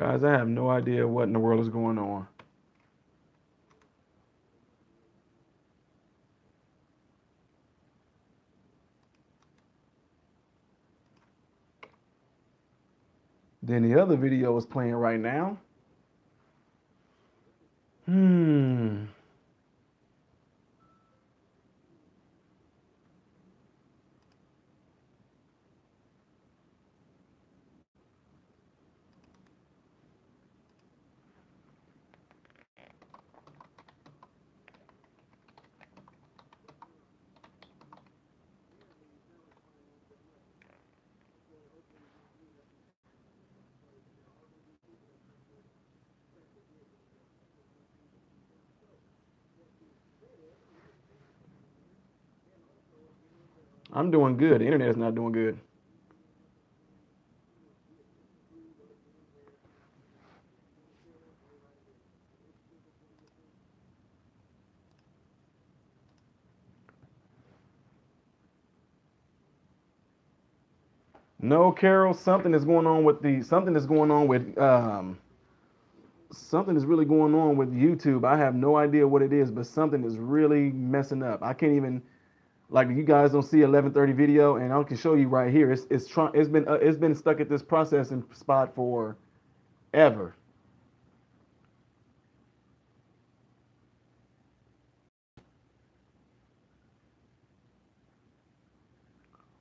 Guys, I have no idea what in the world is going on. Then the other video is playing right now. Hmm. I'm doing good. The internet is not doing good. No, Carol, something is going on with the something is going on with something is really going on with YouTube. I have no idea what it is, but something is really messing up. I can't even like you guys don't see 11:30 video, and I can show you right here. It's been stuck at this processing spot for ever.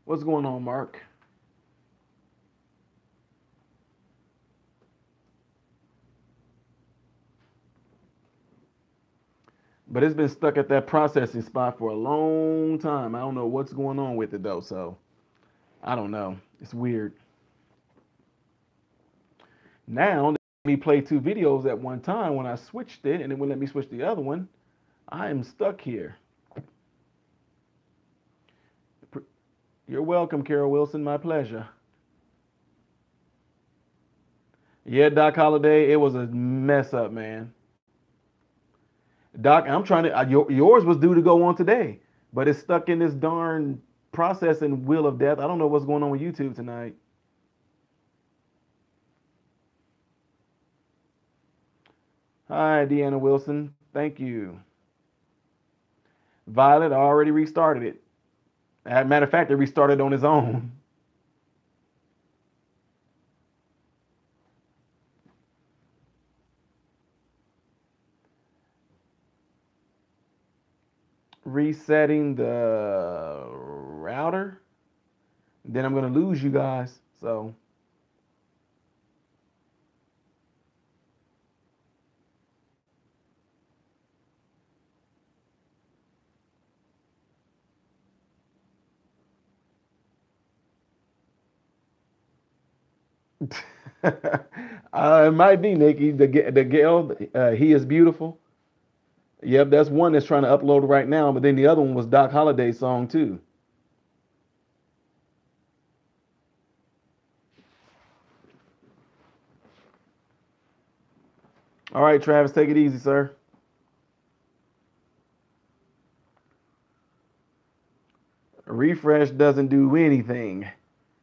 What's going on, Mark? But it's been stuck at that processing spot for a long time. I don't know what's going on with it though, so I don't know. It's weird. Now, let me play two videos at one time. When I switched it and it wouldn't let me switch the other one, I am stuck here. You're welcome, Carol Wilson. My pleasure. Yeah, Doc Holiday, it was a mess up, man. Doc, I'm trying to. Yours was due to go on today, but it's stuck in this darn processing wheel of death. I don't know what's going on with YouTube tonight. Hi, Deanna Wilson. Thank you. Violet already restarted it. As a matter of fact, it restarted on its own. Resetting the router. Then I'm gonna lose you guys. So it might be Nikki. The girl, he is beautiful. Yep, that's one that's trying to upload right now. But then the other one was Doc Holliday's song too. All right, Travis, take it easy, sir. A refresh doesn't do anything.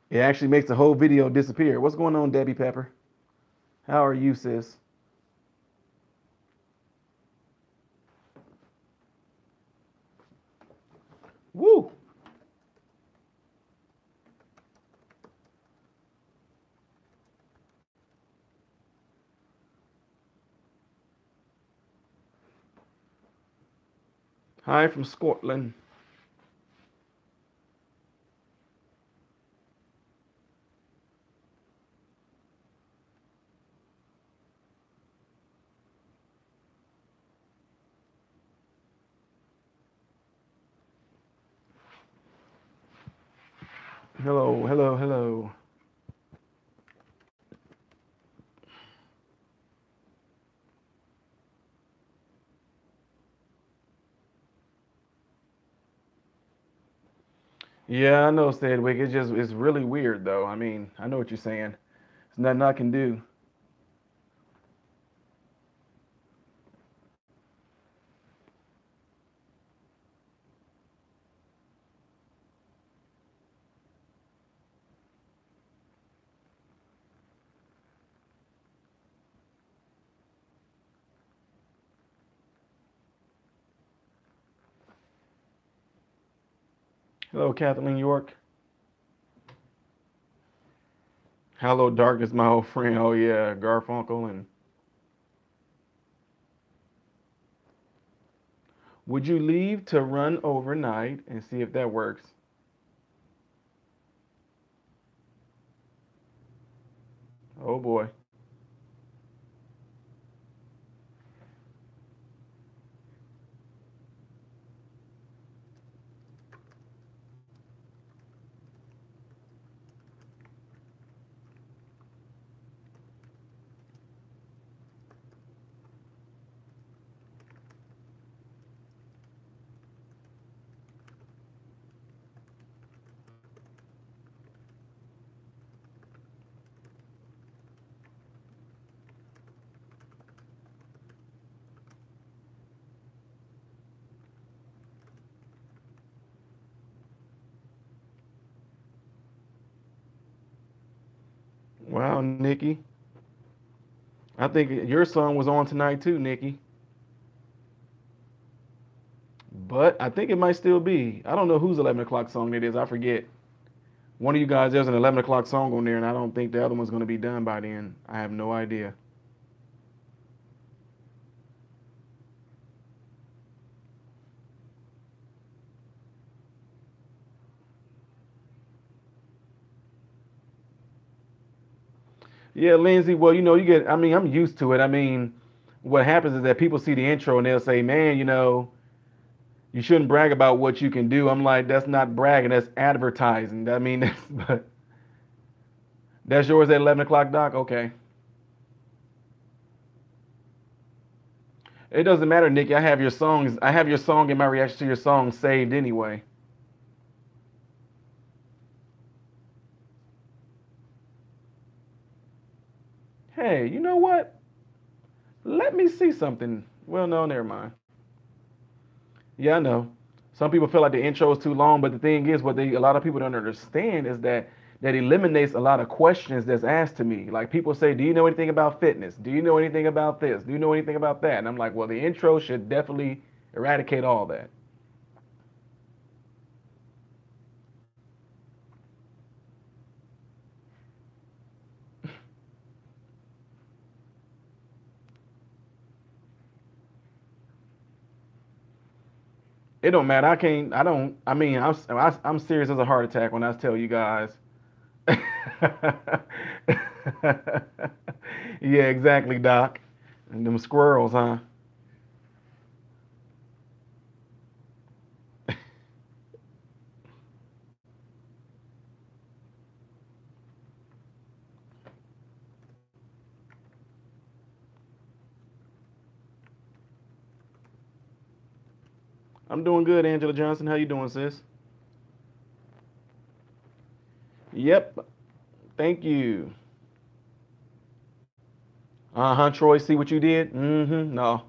It actually makes the whole video disappear. What's going on, Debbie Pepper? How are you, sis? Woo! Hi from Scotland. Hello, hello, hello. Yeah, I know, Sedwick. It's really weird though. I mean, I know what you're saying. There's nothing I can do. Hello, Kathleen York. Hello, Darkness, my old friend. Oh yeah, Garfunkel. And would you leave to run overnight and see if that works? Oh boy. Wow, Nikki. I think your song was on tonight too, Nikki. But I think it might still be. I don't know whose 11 o'clock song it is. I forget. One of you guys, there's an 11 o'clock song on there, and I don't think the other one's going to be done by then. I have no idea. Yeah, Lindsay. Well, you get. I mean, I'm used to it. I mean, what happens is that people see the intro and they'll say, "Man, you shouldn't brag about what you can do." I'm like, that's not bragging. That's advertising. I mean, but that's yours at 11 o'clock, Doc. Okay. It doesn't matter, Nikki. I have your songs. I have your song and my reaction to your song saved anyway. Hey, you know what? Let me see something. Well, no, never mind. Yeah, I know. Some people feel like the intro is too long, but the thing is, a lot of people don't understand is that eliminates a lot of questions that's asked to me. Like people say, "Do you know anything about fitness? Do you know anything about this? Do you know anything about that?" And I'm like, "Well, the intro should definitely eradicate all that." It don't matter. I can't. I don't. I mean, I'm serious as a heart attack when I tell you guys. Yeah, exactly, Doc. And them squirrels, huh? I'm doing good, Angela Johnson. How you doing, sis? Yep. Thank you. Uh-huh, Troy. See what you did? Mm-hmm. No.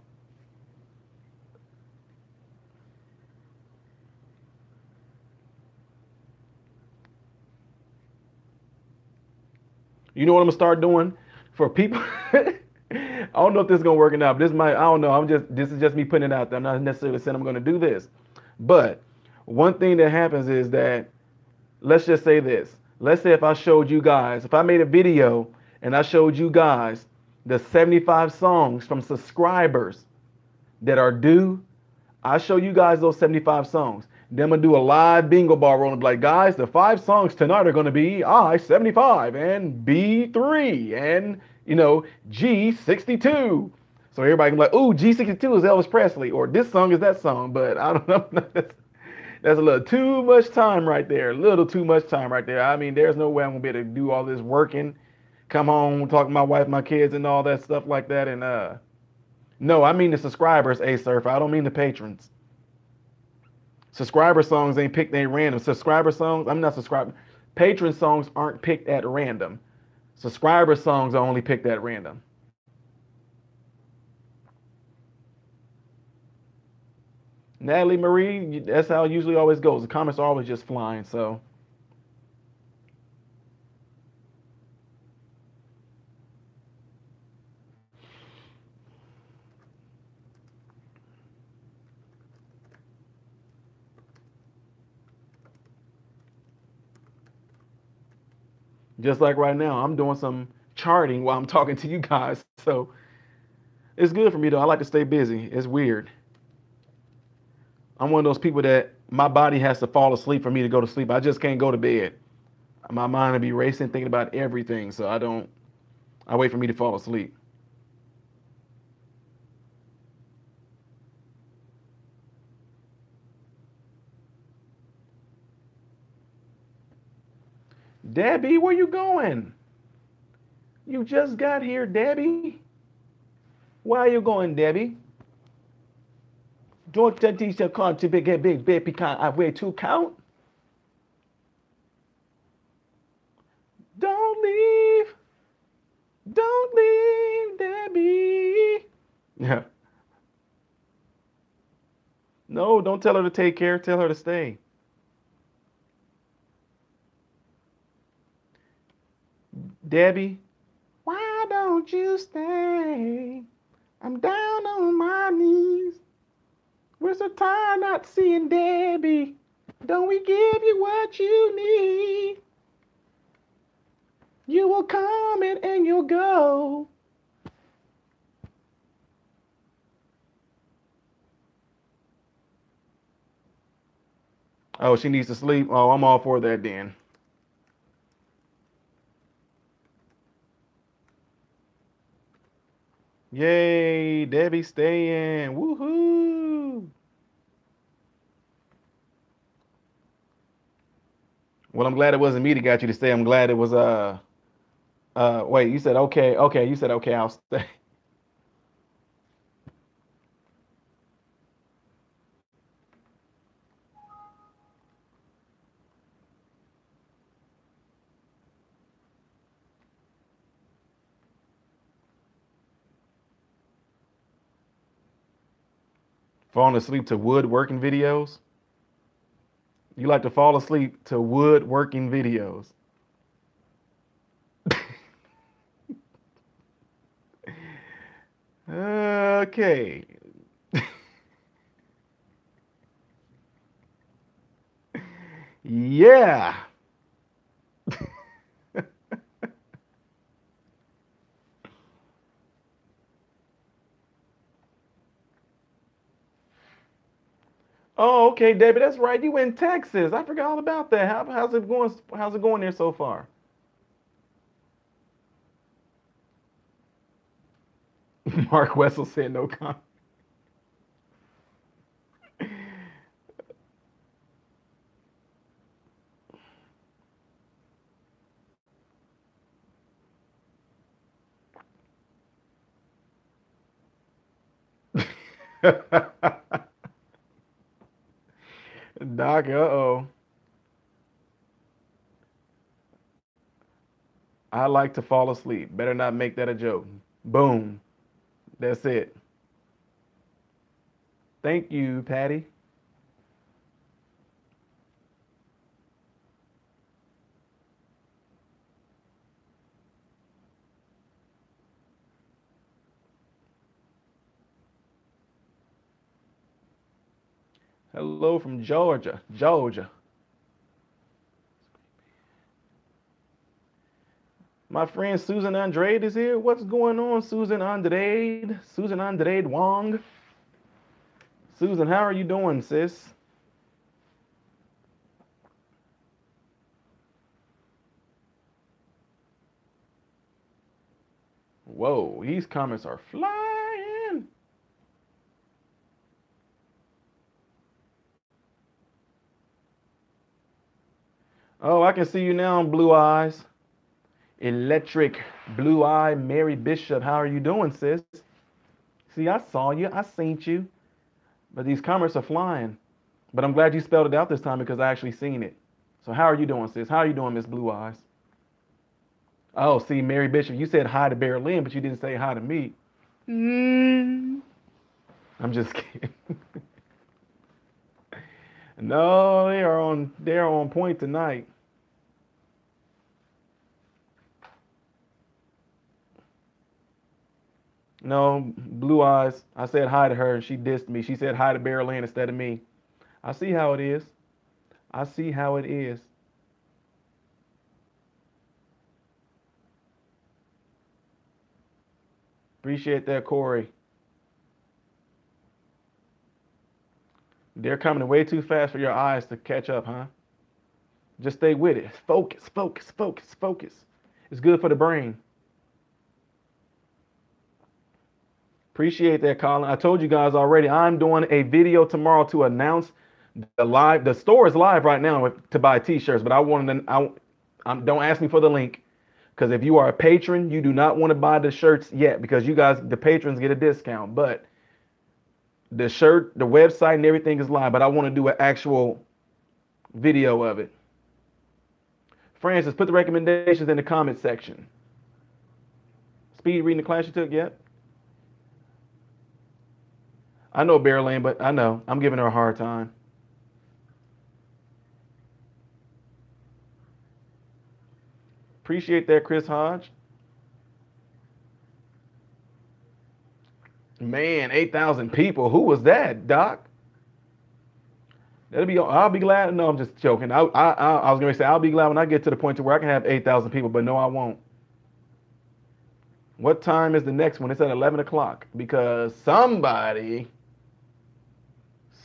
You know what I'm gonna start doing for people? I don't know if this is gonna work or not. But this might. I don't know. This is just me putting it out there. I'm not necessarily saying I'm gonna do this, but one thing that happens is that let's just say this. Let's say if I showed you guys, if I made a video and I showed you guys the 75 songs from subscribers that are due, I show you guys those 75 songs. Then I'm gonna do a live bingo ball roll and be like, guys, the 5 songs tonight are gonna be I-75 and B3 and G62. So everybody can be like, ooh, G62 is Elvis Presley, or this song is that song. But I don't know. That's a little too much time right there. A little too much time right there. I mean, there's no way I'm gonna be able to do all this working, come home, talk to my wife, my kids, and all that stuff like that. And no, I mean the subscribers, A Surf. I don't mean the patrons. Subscriber songs ain't picked at random. Subscriber songs, I'm not subscribing. Patron songs aren't picked at random. Subscriber songs are only picked at random. Natalie Marie, that's how it usually always goes. The comments are always just flying. So Just like right now, I'm doing some charting while I'm talking to you guys. So it's good for me though. I like to stay busy. It's weird. I'm one of those people that my body has to fall asleep for me to go to sleep. I just can't go to bed. My mind will be racing, thinking about everything. So I wait for me to fall asleep. Debbie, where you going? You just got here, Debbie. Where are you going, Debbie? Don't the teacher come to big baby can't I wear two count? Don't leave. Don't leave, Debbie. Yeah. No, don't tell her to take care. Tell her to stay. Debbie, why don't you stay? I'm down on my knees. We're so tired not seeing Debbie. Don't we give you what you need? You will come and you'll go. Oh, she needs to sleep. Oh, I'm all for that then. Yay, Debbie staying. Woohoo. Well, I'm glad it wasn't me that got you to stay. I'm glad it was wait, you said okay, okay, you said okay, I'll stay. Falling asleep to woodworking videos. You like to fall asleep to woodworking videos. Okay. Yeah. Oh, okay, David, that's right. You in Texas. I forgot all about that. How's it going? How's it going there so far? Mark Wessel said no comment. Doc, uh-oh. I like to fall asleep. Better not make that a joke. Boom. That's it. Thank you, Patty. Hello from Georgia. Georgia. My friend Susan Andrade is here. What's going on, Susan Andrade? Susan Andrade Wong. Susan, how are you doing, sis? Whoa, these comments are flying. Oh, I can see you now, Blue Eyes. Electric Blue Eye Mary Bishop. How are you doing, sis? See, I saw you. I seen you. But these comments are flying. But I'm glad you spelled it out this time because I actually seen it. So how are you doing, sis? How are you doing, Miss Blue Eyes? Oh, see, Mary Bishop, you said hi to Bear Lynn, but you didn't say hi to me. Mm. I'm just kidding. No, they are on point tonight. No, Blue Eyes. I said hi to her and she dissed me. She said hi to Bear Lynn instead of me. I see how it is. I see how it is. Appreciate that, Corey. They're coming way too fast for your eyes to catch up, huh? Just stay with it. Focus, focus, focus, focus. It's good for the brain. Appreciate that, Colin. I told you guys already, I'm doing a video tomorrow to announce the store is live right now to buy t-shirts, but I wanted to, don't ask me for the link, because if you are a patron, you do not want to buy the shirts yet, because you guys, the patrons, get a discount. But the shirt, the website, and everything is live, but I want to do an actual video of it. Francis, put the recommendations in the comment section. Speed reading the class you took yet? I know Bear Lane, but I know I'm giving her a hard time. Appreciate that, Chris Hodge. Man, 8,000 people. Who was that, Doc? I'll be glad. No, I'm just joking. I was going to say, I'll be glad when I get to the point to where I can have 8,000 people, but no, I won't. What time is the next one? It's at 11 o'clock, because somebody,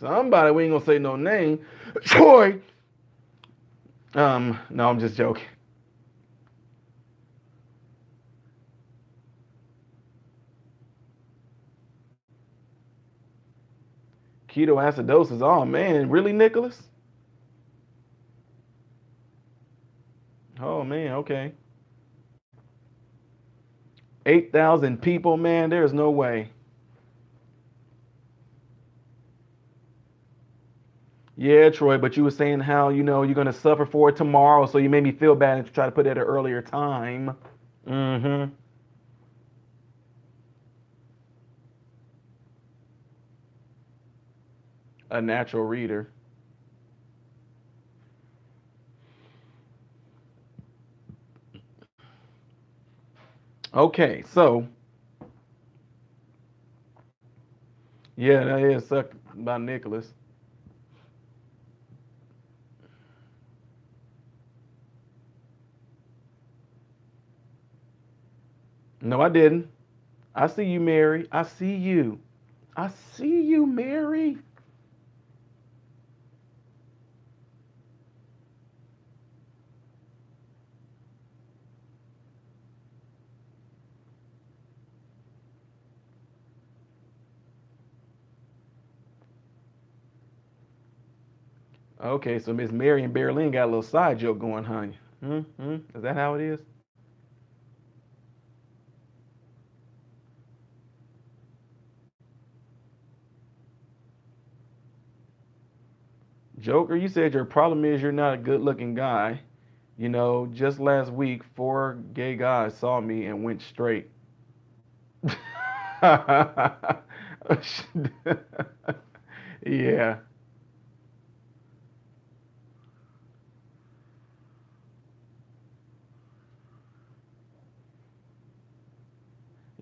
we ain't going to say no name, Troy. No, I'm just joking. Ketoacidosis. Oh, man. Really, Nicholas? Oh, man. Okay. 8,000 people, man. There's no way. Yeah, Troy, but you were saying how, you're going to suffer for it tomorrow, so you made me feel bad and try to put it at an earlier time. Mm-hmm. A natural reader. Okay, so yeah, that is sucked by Nicholas. No, I didn't. I see you, Mary. I see you. I see you, Mary. Okay, so Miss Mary and Berlin got a little side joke going, honey. Is that how it is? Joker, you said your problem is you're not a good-looking guy. Just last week, 4 gay guys saw me and went straight. Yeah.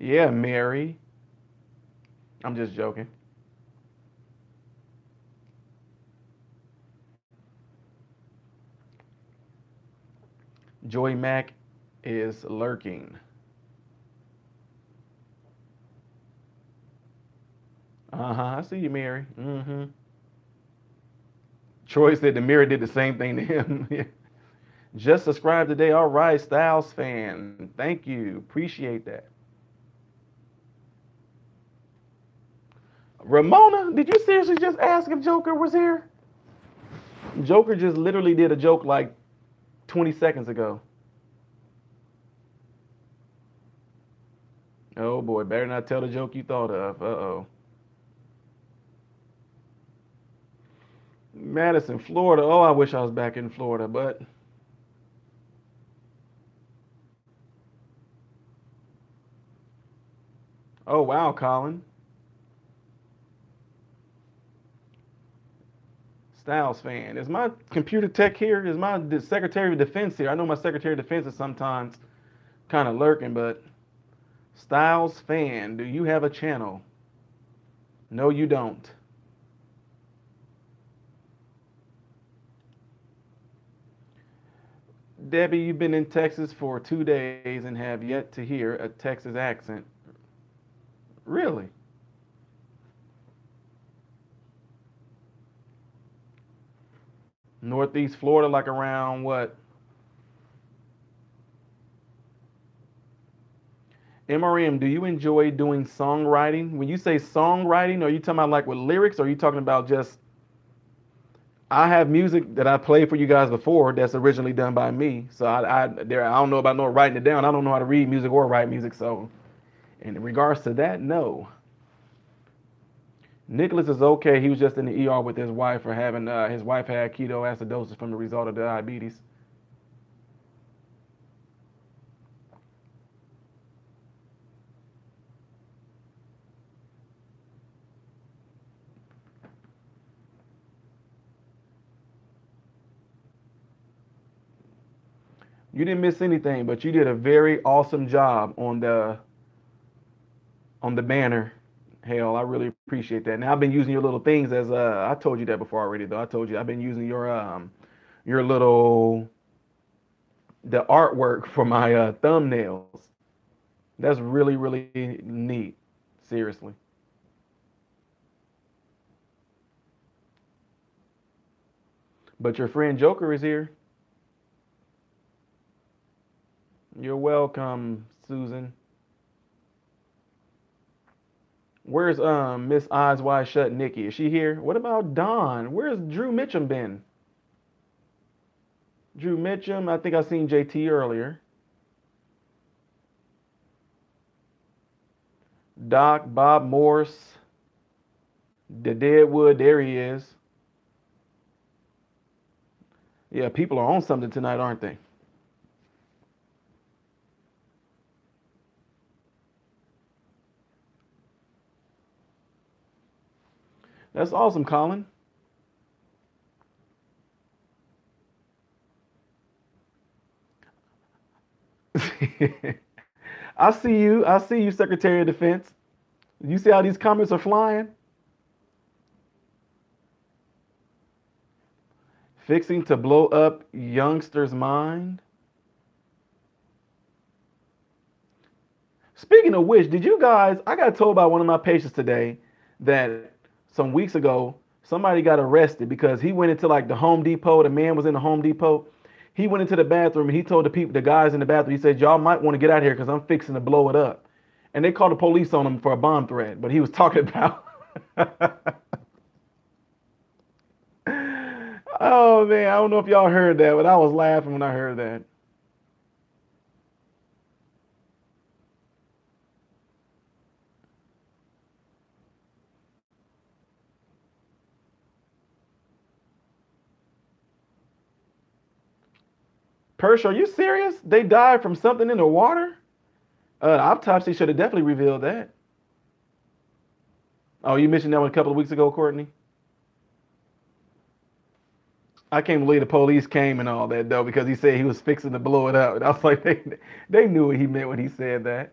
Yeah, Mary. I'm just joking. Joy Mac is lurking. Uh-huh. I see you, Mary. Mm-hmm. Troy said the mirror did the same thing to him. Just subscribe today. All right, Styles fan. Thank you. Appreciate that. Ramona, did you seriously just ask if Joker was here? Joker just literally did a joke like 20 seconds ago. Oh boy, better not tell the joke you thought of. Uh-oh. Madison, Florida. Oh, I wish I was back in Florida, but oh wow, Colin. Styles fan. Is my computer tech here? Is my Secretary of Defense here? I know my Secretary of Defense is sometimes kind of lurking, but Styles fan, do you have a channel? No, you don't. Debbie, you've been in Texas for 2 days and have yet to hear a Texas accent. Really? Northeast Florida, like around what? MRM, do you enjoy doing songwriting? When you say songwriting, are you talking about like with lyrics, or are you talking about just I have music that I played for you guys before that's originally done by me. So I don't know about no writing it down. I don't know how to read music or write music. So in regards to that, no. Nicholas is okay. He was just in the ER with his wife for having his wife had ketoacidosis from the result of diabetes. You didn't miss anything, but you did a very awesome job on the banner. Hell, I really appreciate that. Now I've been using your little things as I told you that before already though. I told you I've been using your little the artwork for my thumbnails. That's really really neat. Seriously. But your friend Joker is here. You're welcome, Susan. Where's Miss Eyes Wide Shut Nikki? Is she here? What about Don? Where's Drew Mitchum been? Drew Mitchum, I think I seen JT earlier. Doc, Bob Morse, the Deadwood, there he is. Yeah, people are on something tonight, aren't they? That's awesome, Colin. I see you. I see you, Secretary of Defense. You see how these comments are flying? Fixing to blow up youngsters' mind. Speaking of which, did you guys? I got told by one of my patients today that some weeks ago somebody got arrested because he went into like the Home Depot. The man was in the Home Depot. He went into the bathroom and he told the people, the guys in the bathroom, he said, "Y'all might want to get out of here because I'm fixing to blow it up." And they called the police on him for a bomb threat. But he was talking about. Oh man, I don't know if y'all heard that, but I was laughing when I heard that. Persh, are you serious? They died from something in the water? Autopsy should have definitely revealed that. Oh, you mentioned that one a couple of weeks ago, Courtney. I can't believe the police came and all that though, because he said he was fixing to blow it up. And I was like, they knew what he meant when he said that.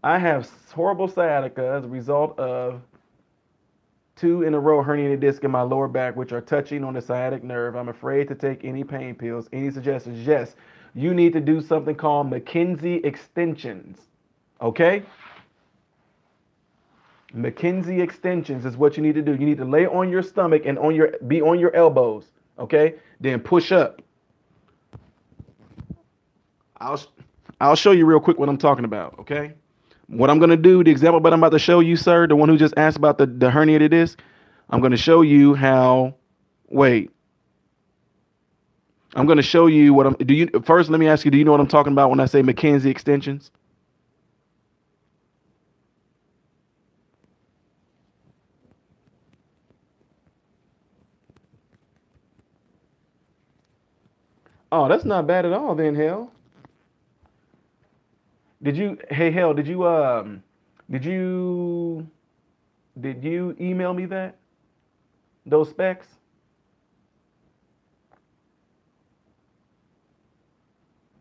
I have horrible sciatica as a result of two in a row herniated disc in my lower back, which are touching on the sciatic nerve. I'm afraid to take any pain pills. Any suggestions? Yes, you need to do something called McKenzie extensions. Okay? McKenzie extensions is what you need to do. You need to lay on your stomach and be on your elbows. Okay? Then push up. I'll I'll show you real quick what I'm talking about. Okay? What I'm gonna do, the example that I'm about to show you, sir, the one who just asked about the herniated disc, I'm gonna show you how. Wait, I'm gonna show you what I'm. Do you first? Let me ask you. Do you know what I'm talking about when I say McKenzie extensions? Oh, that's not bad at all. Then hell, did you? Hey, hell, did you did you email me that those specs?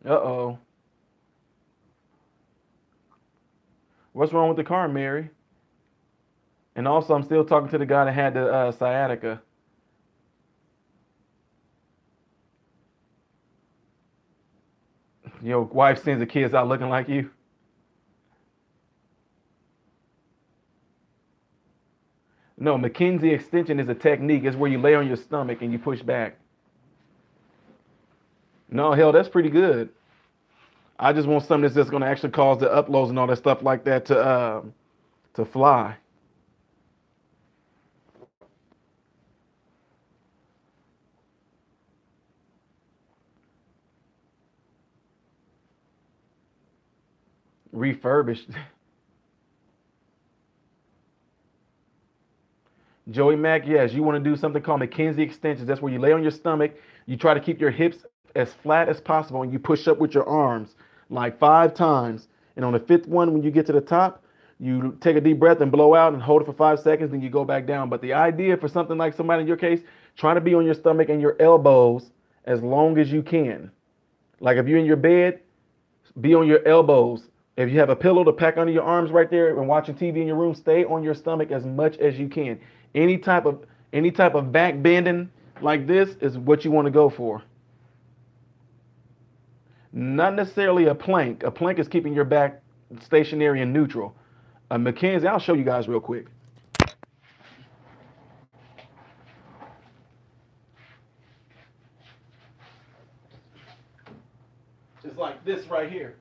Uh oh. What's wrong with the car, Mary? And also, I'm still talking to the guy that had the sciatica. Your wife sends the kids out looking like you. No, McKenzie extension is a technique. It's where you lay on your stomach and you push back. No, hell, that's pretty good. I just want something that's just going to actually cause the uploads and all that stuff like that to fly. Refurbished. Joey Mack, yes, you want to do something called McKenzie extensions. That's where you lay on your stomach. You try to keep your hips as flat as possible, and you push up with your arms like 5 times. And on the fifth one, when you get to the top, you take a deep breath and blow out and hold it for 5 seconds, then you go back down. But the idea for something like somebody in your case, try to be on your stomach and your elbows as long as you can. Like if you're in your bed, be on your elbows. If you have a pillow to pack under your arms right there and watching TV in your room, stay on your stomach as much as you can. Any type of back bending like this is what you want to go for. Not necessarily a plank. A plank is keeping your back stationary and neutral. A McKenzie, I'll show you guys real quick. It's like this right here.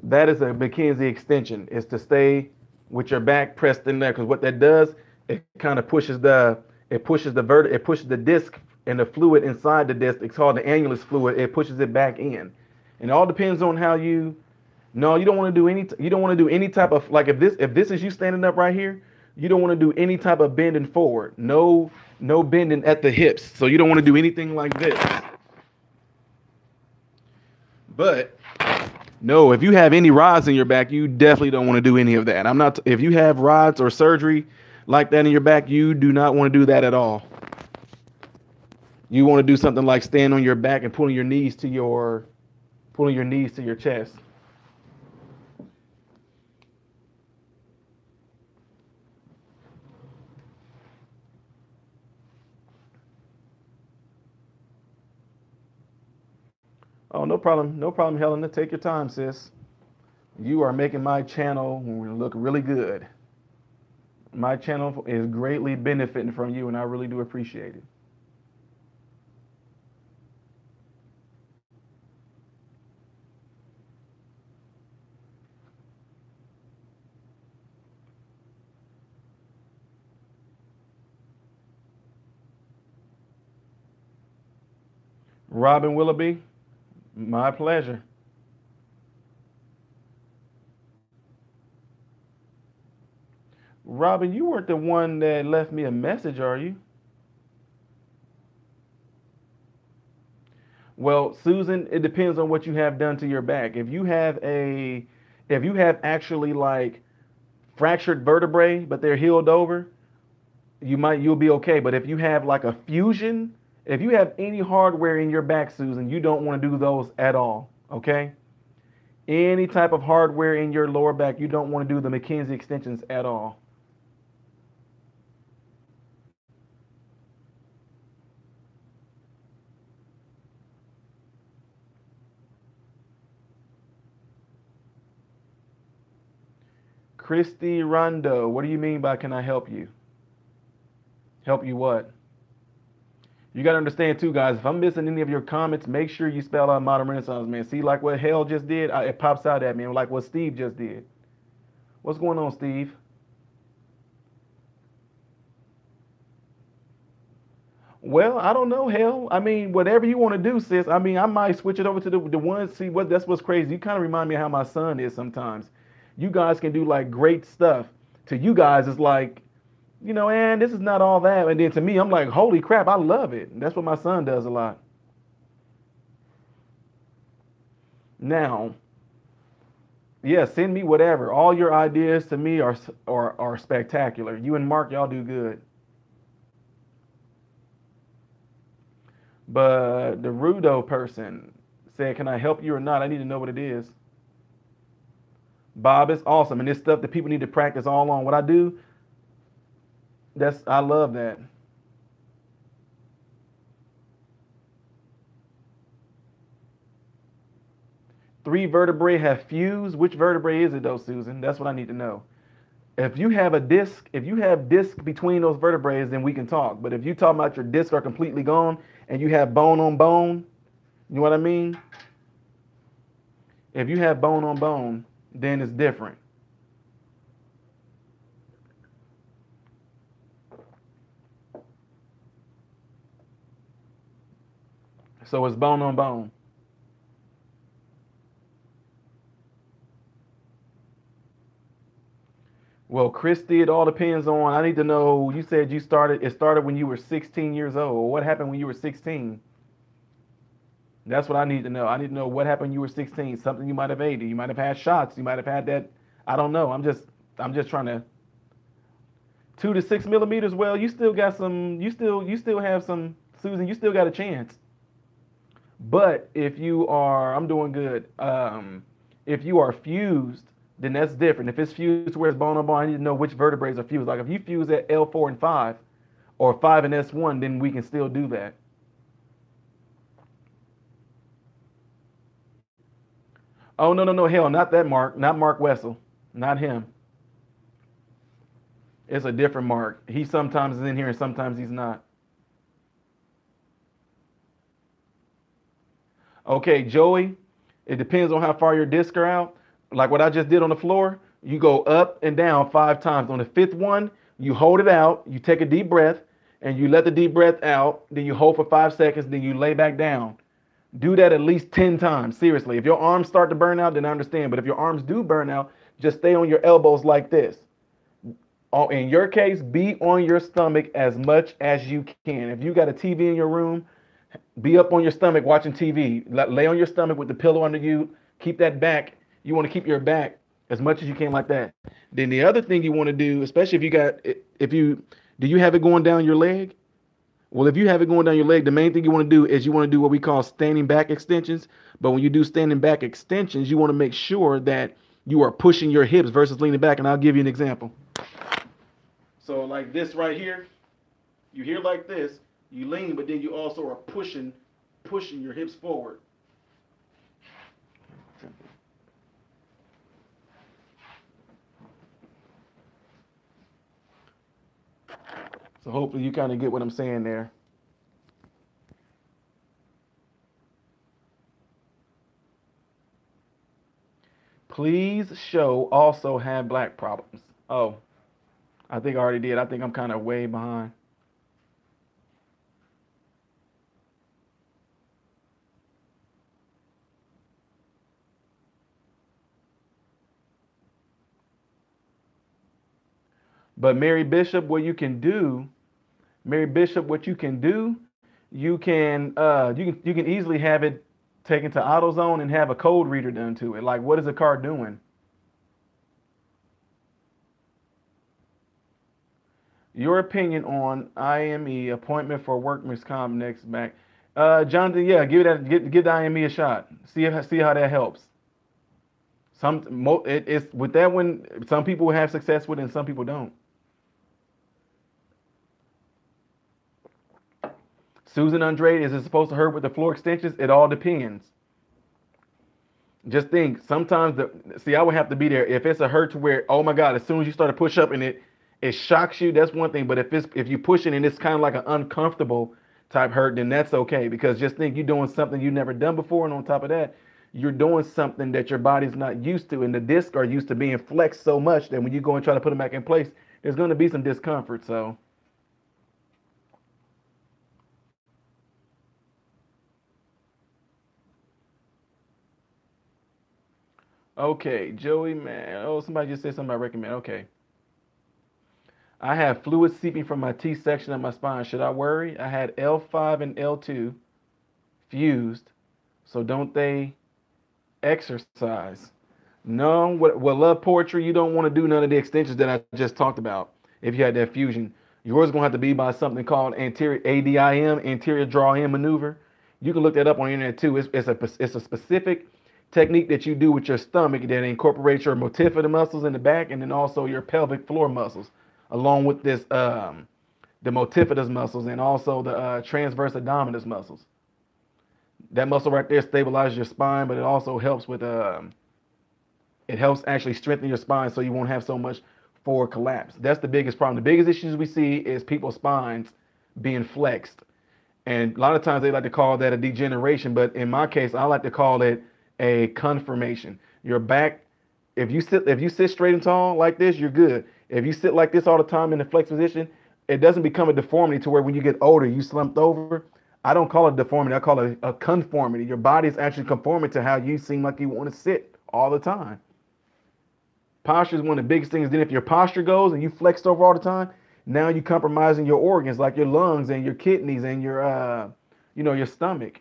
That is a McKenzie extension. Is to stay with your back pressed in there, because what that does, it kind of pushes it pushes the disc and the fluid inside the disc. It's called the annulus fluid. It pushes it back in, and it all depends on how you. No, you don't want to do any type of, like, if this is you standing up right here, you don't want to do any type of bending forward. No bending at the hips. So you don't want to do anything like this. But no, if you have any rods in your back, you definitely don't want to do any of that. If you have rods or surgery like that in your back, you do not want to do that at all. You want to do something like stand on your back and pulling your knees to your chest. Oh, no problem. No problem, Helena. Take your time, sis. You are making my channel look really good. My channel is greatly benefiting from you, and I really do appreciate it. Robin Willoughby, my pleasure. Robin, you weren't the one that left me a message, are you? Well, Susan, it depends on what you have done to your back. If you have actually like fractured vertebrae, but they're healed over, you'll be okay. But if you have like a fusion, if you have any hardware in your back, Susan, you don't want to do those at all. Okay? Any type of hardware in your lower back, you don't want to do the McKenzie extensions at all. Christy Rondo, what do you mean by can I help you? Help you what? You got to understand too, guys, if I'm missing any of your comments, make sure you spell out Modern Renaissance, man. See, like what Hell just did, it pops out at me, like what Steve just did. What's going on, Steve? Well, I don't know, Hell. I mean, whatever you want to do, sis. I mean, I might switch it over to the one. See, that's what's crazy. You kind of remind me of how my son is sometimes. You guys can do like great stuff. To you guys, it's like, and this is not all that. And then to me, I'm like, holy crap, I love it. And that's what my son does a lot. Now, yeah, send me whatever. All your ideas to me are spectacular. You and Mark, y'all do good. But the Rudo person said, can I help you or not? I need to know what it is. Bob, it's awesome. And this stuff that people need to practice all on. What I do, I love that. Three vertebrae have fused. Which vertebrae is it though, Susan? That's what I need to know. If you have a disc, if you have disc between those vertebrae, then we can talk. But if you talk about your discs are completely gone and you have bone on bone, you know what I mean? If you have bone on bone, then it's different. So it's bone on bone. Well, Christy, it all depends on. I need to know. You said it started when you were 16 years old. What happened when you were 16? That's what I need to know. I need to know what happened when you were 16. Something you might have ate. You might have had shots. You might have had that. I don't know. I'm just trying to. 2 to 6 millimeters. Well, you still got some. You still have some, Susan. You still got a chance. But if you are, I'm doing good. If you are fused, then that's different. If it's fused to where it's bone on bone, I need to know which vertebrae are fused. Like if you fuse at L4 and 5, or 5 and S1, then we can still do that. Oh no, hell, not that Mark, not Mark Wessel, not him. It's a different Mark. He sometimes is in here and sometimes he's not. Okay, Joey, it depends on how far your discs are out. Like what I just did on the floor, you go up and down 5 times. On the fifth one, you hold it out, you take a deep breath, and you let the deep breath out. Then you hold for 5 seconds, then you lay back down. Do that at least 10 times. Seriously, if your arms start to burn out, then I understand. But if your arms do burn out, just stay on your elbows like this. In your case, be on your stomach as much as you can. If you got a TV in your room, be up on your stomach watching TV. Lay on your stomach with the pillow under you. Keep that back. You want to keep your back as much as you can like that. Then the other thing you want to do, especially do you have it going down your leg? Well, if you have it going down your leg, the main thing you want to do is you want to do what we call standing back extensions. But when you do standing back extensions, you want to make sure that you are pushing your hips versus leaning back. And I'll give you an example. So like this right here, you hear like this, you lean, but then you also are pushing your hips forward. So hopefully you kind of get what I'm saying there. Please show also have black problems. Oh, I think I already did. I think I'm kind of way behind. But Mary Bishop, what you can do, you can easily have it taken to AutoZone and have a code reader done to it. Like, what is the car doing? Your opinion on IME appointment for workman's comp next back. Jonathan, yeah, give the IME a shot. See how that helps. It's with that one. Some people have success with it, and some people don't. Susan Andrade, is it supposed to hurt with the floor extensions? It all depends. Just think, sometimes I would have to be there. If it's a hurt to where, oh my God, as soon as you start to push up and it shocks you, that's one thing. But if you push it and it's kind of like an uncomfortable type hurt, then that's okay. Because just think you're doing something you've never done before, and on top of that, you're doing something that your body's not used to, and the discs are used to being flexed so much that when you go and try to put them back in place, there's going to be some discomfort. So. Okay, Joey, man. Oh, somebody just said something I recommend. Okay. I have fluid seeping from my T section of my spine. Should I worry? I had L5 and L2 fused. So don't they exercise? No. Well, love poetry, you don't want to do none of the extensions that I just talked about if you had that fusion. Yours is going to have to be by something called anterior ADIM, anterior draw in maneuver. You can look that up on the internet too. It's a specific technique that you do with your stomach that incorporates your multifida muscles in the back and then also your pelvic floor muscles, along with this the multifidus muscles and also the transverse abdominis muscles. That muscle right there stabilizes your spine, but it also helps with it helps actually strengthen your spine so you won't have so much forward collapse. That's the biggest problem. The biggest issues we see is people's spines being flexed. And a lot of times they like to call that a degeneration, but in my case, I like to call it a conformation. Your back, if you sit straight and tall like this, you're good. If you sit like this all the time in the flex position, it doesn't become a deformity to where when you get older, you slumped over. I don't call it deformity. I call it a conformity. Your body is actually conforming to how you seem like you want to sit all the time. Posture is one of the biggest things. Then if your posture goes and you flexed over all the time, now you're compromising your organs like your lungs and your kidneys and your, your stomach,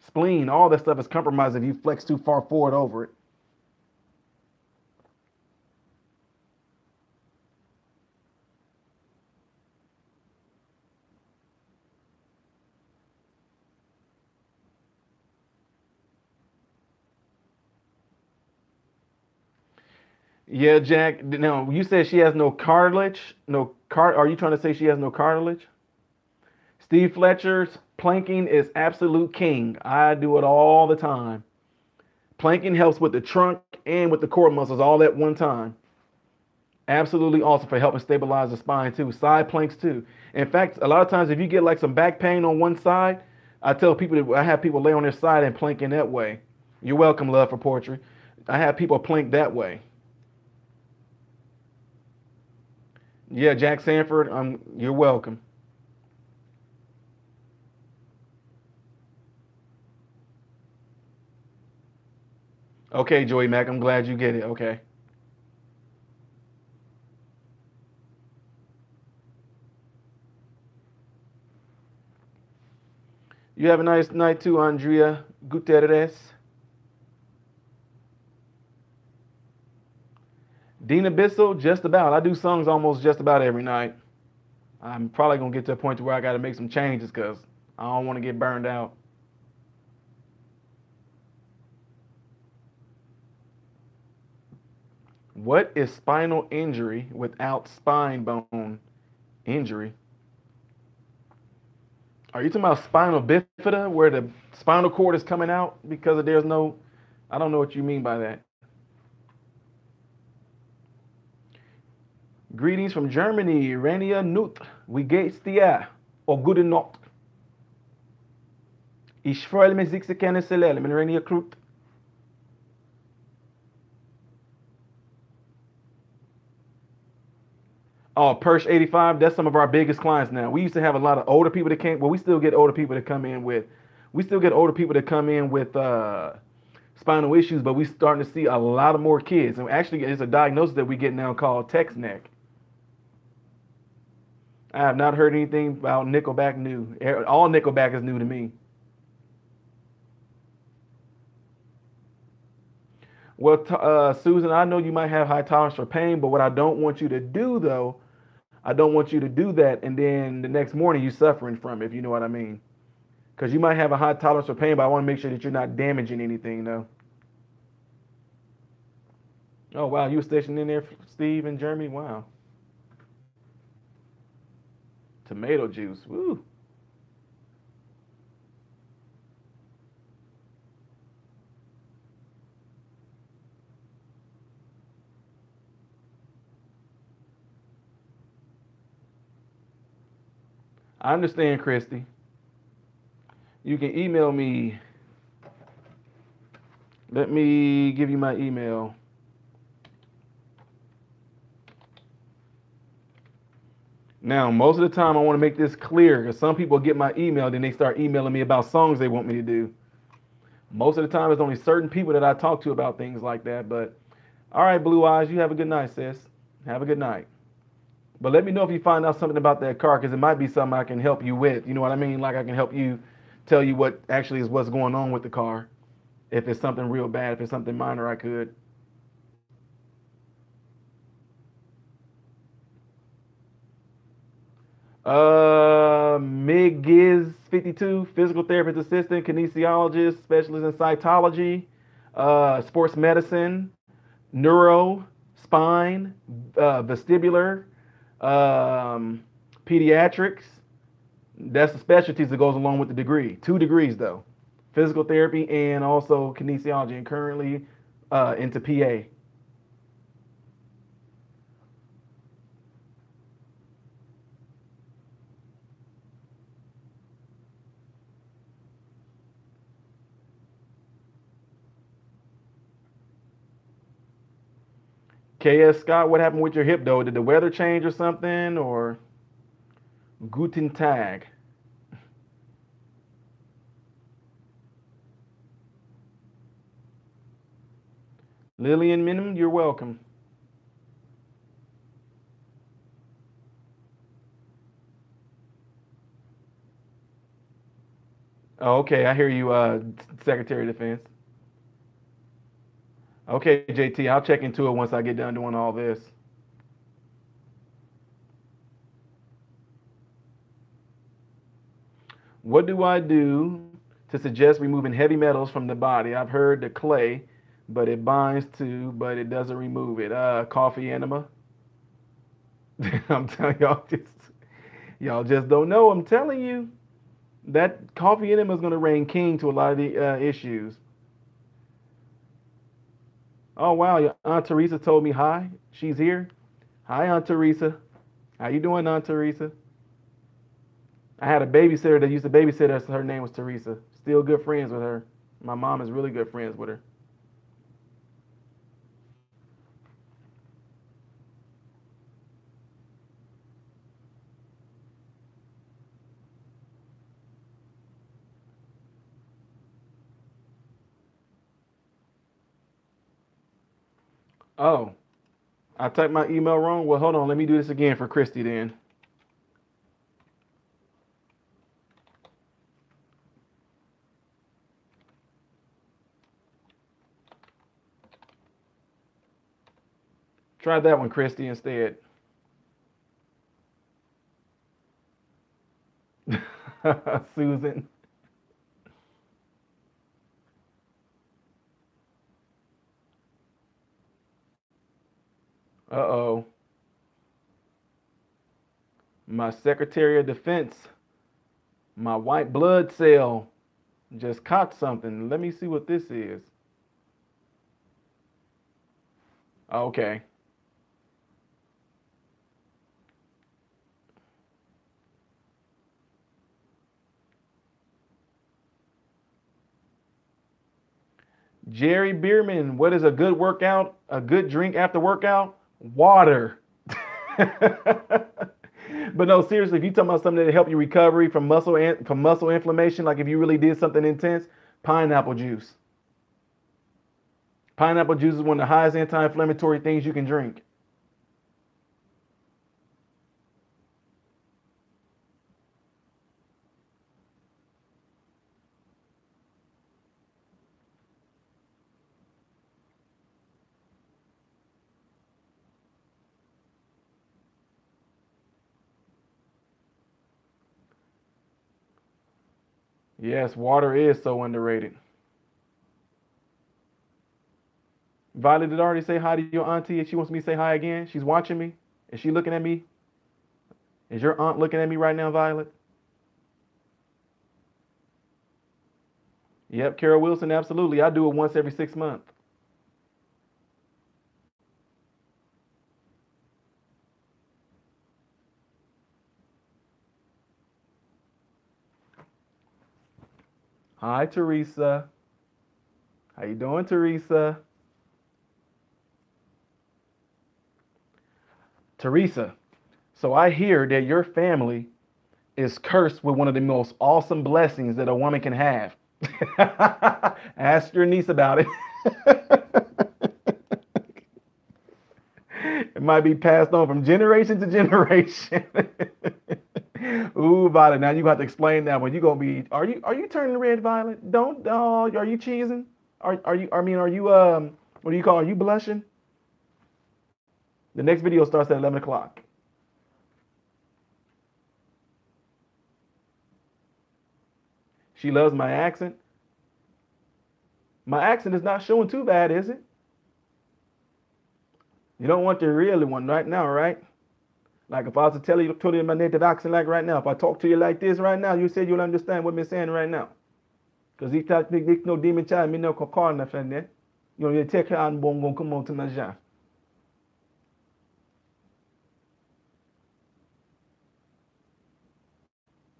spleen. All that stuff is compromised if you flex too far forward over it. Yeah, Jack. Now you said she has no cartilage. Are you trying to say she has no cartilage? Steve Fletcher's planking is absolute king. I do it all the time. Planking helps with the trunk and with the core muscles all at one time. Absolutely awesome for helping stabilize the spine too. Side planks too. In fact, a lot of times if you get like some back pain on one side, I have people lay on their side and plank in that way. You're welcome, love for poetry. I have people plank that way. Yeah, Jack Sanford, you're welcome. Okay, Joey Mac, I'm glad you get it. Okay. You have a nice night too, Andrea Gutierrez. Dina Bissell, just about. I do songs almost just about every night. I'm probably gonna get to a point to where I gotta make some changes because I don't want to get burned out. What is spinal injury without spine bone injury? Are you talking about spinal bifida, where the spinal cord is coming out because there's no? I don't know what you mean by that. Greetings from Germany, Rania Nut. Wie geht's dir? Oh, gute Nacht. Ich freue mich, sich zu kennenzulernen. Rania Krut. Oh, Perch 85, that's some of our biggest clients now. We used to have a lot of older people that came, well, we still get older people that come in with, spinal issues, but we starting to see a lot of more kids. And actually, it's a diagnosis that we get now called text neck. I have not heard anything about Nickelback new. All Nickelback is new to me. Well, Susan, I know you might have high tolerance for pain, but what I don't want you to do, though, I don't want you to do that and then the next morning you suffering from it, if you know what I mean. Because you might have a high tolerance for pain, but I want to make sure that you're not damaging anything, though. Oh, wow. You were stationed in there, Steve, in Germany? Wow. Tomato juice. Woo. I understand, Christy. You can email me. Let me give you my email. Now, most of the time, I want to make this clear because some people get my email, then they start emailing me about songs they want me to do. Most of the time, it's only certain people that I talk to about things like that. But all right, Blue Eyes, you have a good night, sis. Have a good night. But let me know if you find out something about that car because it might be something I can help you with. You know what I mean? Like I can help you tell you what actually is what's going on with the car. If it's something real bad, if it's something minor, I could. Mig Giz 52, physical therapist assistant, kinesiologist, specialist in cytology, sports medicine, neuro, spine, vestibular, um, pediatrics. That's the specialties that goes along with the degree. 2 degrees though, physical therapy and also kinesiology, and currently into PA. KS Scott, what happened with your hip though? Did the weather change or something? Or Guten Tag? Lillian Minim, you're welcome. Oh, okay, I hear you, Secretary of Defense. Okay, JT, I'll check into it once I get done doing all this. What do I do to suggest removing heavy metals from the body? I've heard the clay, but it binds to, but it doesn't remove it. Coffee enema. I'm telling y'all just don't know. I'm telling you that coffee enema is going to reign king to a lot of the issues. Oh wow, your Aunt Teresa told me hi. She's here. Hi, Aunt Teresa. How you doing, Aunt Teresa? I had a babysitter that used to babysit us. Her name was Teresa. Still good friends with her. My mom is really good friends with her. Oh, I typed my email wrong. Well, hold on. Let me do this again for Christy then. Try that one, Christy, instead. Susan. Uh-oh. My Secretary of Defense, my white blood cell just caught something. Let me see what this is. Okay. Jerry Bierman, what is a good workout? A good drink after workout? Water. But no, seriously, if you're talking about something that help you recovery from muscle inflammation, like if you really did something intense, pineapple juice. Pineapple juice is one of the highest anti-inflammatory things you can drink. Yes, water is so underrated. Violet did already say hi to your auntie, and she wants me to say hi again. She's watching me. Is she looking at me? Is your aunt looking at me right now, Violet? Yep, Carol Wilson, absolutely. I do it once every 6 months. Hi, Teresa. How you doing, Teresa? Teresa, so I hear that your family is cursed with one of the most awesome blessings that a woman can have. Ask your niece about it. It might be passed on from generation to generation. Ooh, Violet. Now you have to explain that one. You gonna be? Are you turning red, Violet? Don't. Are you cheesing? Are you? I mean, are you? What do you call? Are you blushing? The next video starts at 11 o'clock. She loves my accent. My accent is not showing too bad, is it? You don't want the real one right now, right? Like if I was to tell you my native accent like right now, if I talk to you like this right now, you said you'll understand what I'm saying right now. Because he thought no demon child, me no call nothing there. You know, you take her and bongo come out to my job.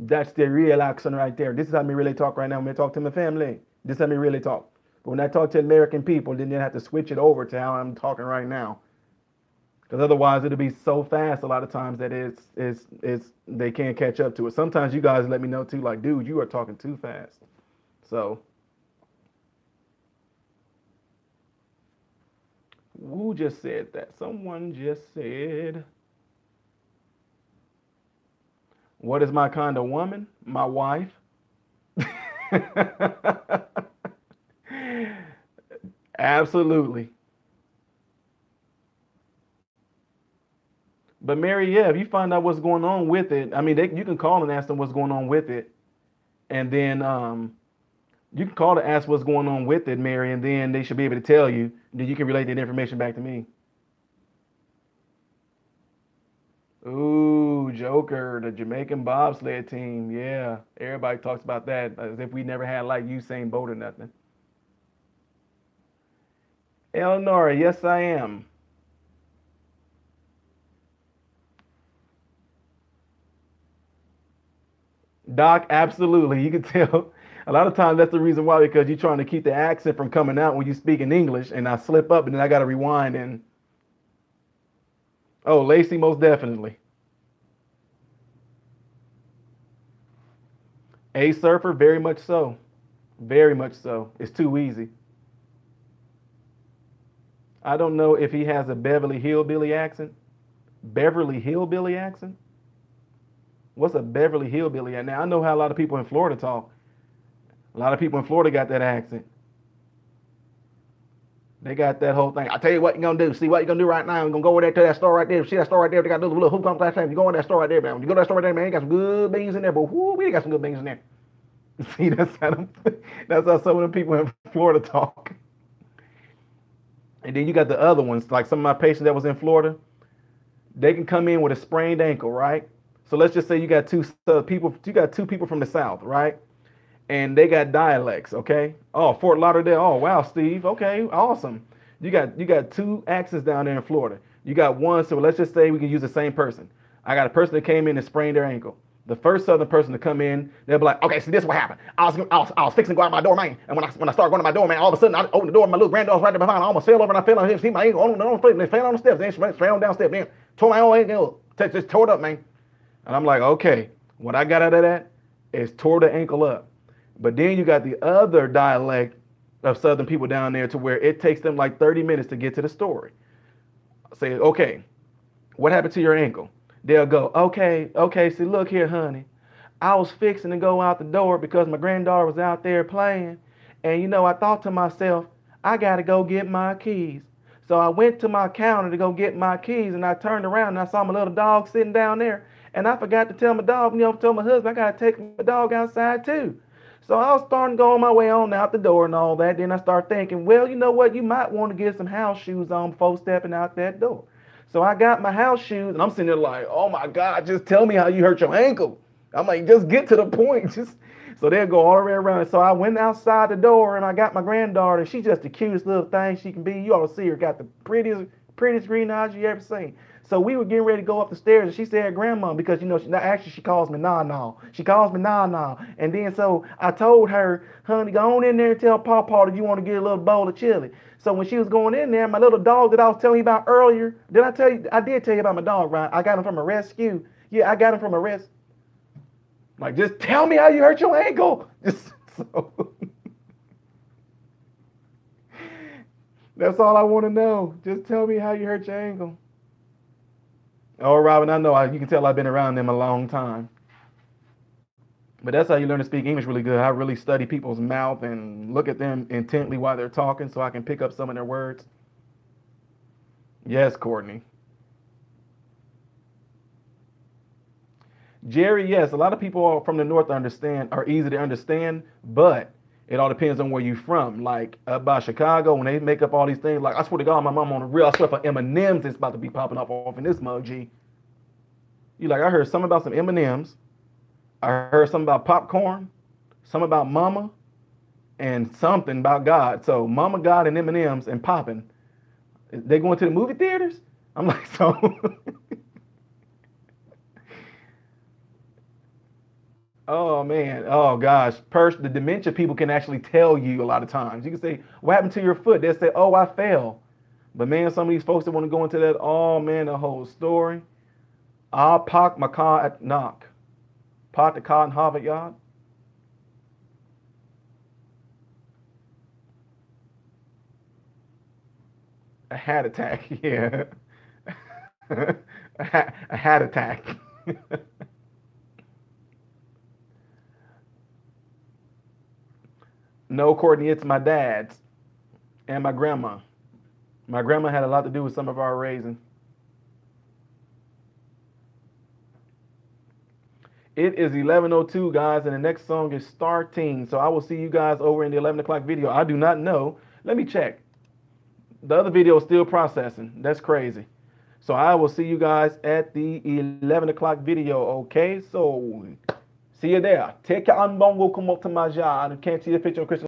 That's the real accent right there. This is how me really talk right now when I talk to my family. This is how me really talk. But when I talk to American people, then they have to switch it over to how I'm talking right now. Because otherwise it'll be so fast a lot of times that it's they can't catch up to it. Sometimes you guys let me know too, like, dude, you are talking too fast. So who just said that? Someone just said, what is my kind of woman? My wife. Absolutely. But Mary, yeah, if you find out what's going on with it, I mean, you can call and ask them what's going on with it, and then you can call to ask what's going on with it, Mary, and then they should be able to tell you. Then you can relate that information back to me. Ooh, Joker, the Jamaican bobsled team. Yeah, everybody talks about that as if we never had like Usain Bolt or nothing. Eleanor, yes, I am. Doc, absolutely. You can tell. A lot of times that's the reason why, because you're trying to keep the accent from coming out when you speak in English, and I slip up, and then I got to rewind. And oh, Lacey, most definitely. A surfer, very much so. Very much so. It's too easy. I don't know if he has a Beverly Hillbilly accent. Beverly Hillbilly accent? What's a Beverly Hillbilly? Now I know how a lot of people in Florida talk. A lot of people in Florida got that accent. They got that whole thing. I tell you what you're gonna do. See what you're gonna do right now. You're gonna go over there to that store right there. See that store right there? They got those little hoop last time. You go in that store right there, man. When you go to that store right there, man, they got some good beans in there. But whoo, we got some good beans in there. See, that's how some of the people in Florida talk. And then you got the other ones, like some of my patients that was in Florida. They can come in with a sprained ankle, right? So let's just say you got two people from the South, right? And they got dialects, okay? Oh, Fort Lauderdale. Oh, wow, Steve. Okay, awesome. You got two accents down there in Florida. You got one, so let's just say we can use the same person. I got a person that came in and sprained their ankle. The first Southern person to come in, they'll be like, okay, see, this is what happened. I was fixing to go out my door, man. And when I started going to my door, man, all of a sudden I opened the door, and my little granddaughter's right there behind. I almost fell over and I fell on him. See my ankle on the floor. They fell on the steps. Then straight on down the steps. Then tore my own ankle. Just tore it up, man. And I'm like, okay, what I got out of that is tore the ankle up. But then you got the other dialect of Southern people down there to where it takes them like 30 minutes to get to the story. Say, okay, what happened to your ankle? They'll go, okay, see, look here, honey. I was fixing to go out the door because my granddaughter was out there playing. And, I thought to myself, I got to go get my keys. So I went to my counter to go get my keys, and I turned around and I saw my little dog sitting down there. And I forgot to tell my dog, tell my husband, I got to take my dog outside too. So I was starting to go on my way on out the door and all that. Then I start thinking, well, you know what? You might want to get some house shoes on before stepping out that door. So I got my house shoes, and I'm sitting there like, oh my God, just tell me how you hurt your ankle. I'm like, just get to the point. So they'll go all the way around. So I went outside the door, and I got my granddaughter. She's just the cutest little thing she can be. You ought to see her. Got the prettiest green eyes you ever seen. So we were getting ready to go up the stairs, and she said, Grandma, because, she calls me Nah. She calls me Nah. And then so I told her, honey, go on in there and tell Pawpaw that you want to get a little bowl of chili. So when she was going in there, my little dog that I was telling you about earlier, did I tell you? I did tell you about my dog, right? I got him from a rescue. Yeah, I got him from a rescue. Like, just tell me how you hurt your ankle. Just so. That's all I want to know. Just tell me how you hurt your ankle. Oh, Robin, I know. You can tell I've been around them a long time. But that's how you learn to speak English really good. I really study people's mouth and look at them intently while they're talking so I can pick up some of their words. Yes, Courtney. Jerry, yes, a lot of people from the north are easy to understand, but it all depends on where you're from. Like up by Chicago, when they make up all these things, like I swear to God, my mom on the real, I swear for M&Ms, it's about to be popping up off in this mug, G. You like, I heard something about some M&Ms, I heard something about popcorn, something about mama, and something about God. So mama, God, and M&Ms and popping. They going to the movie theaters? I'm like, so. Oh man, oh gosh, the dementia people can actually tell you a lot of times. You can say, "What happened to your foot?" They'll say, "Oh, I fell." But man, some of these folks that want to go into that, oh man, the whole story. Ah, park my car at knock, park the car in Harvard Yard. A hat attack, yeah. A hat attack. No, Courtney, it's my dad's and my grandma. My grandma had a lot to do with some of our raising. It is 11:02, guys, and the next song is starting. So I will see you guys over in the 11 o'clock video. I do not know. Let me check. The other video is still processing. That's crazy. So I will see you guys at the 11 o'clock video, okay? So see you there. Take your bongo come up to my job. I can't see the picture of Christian.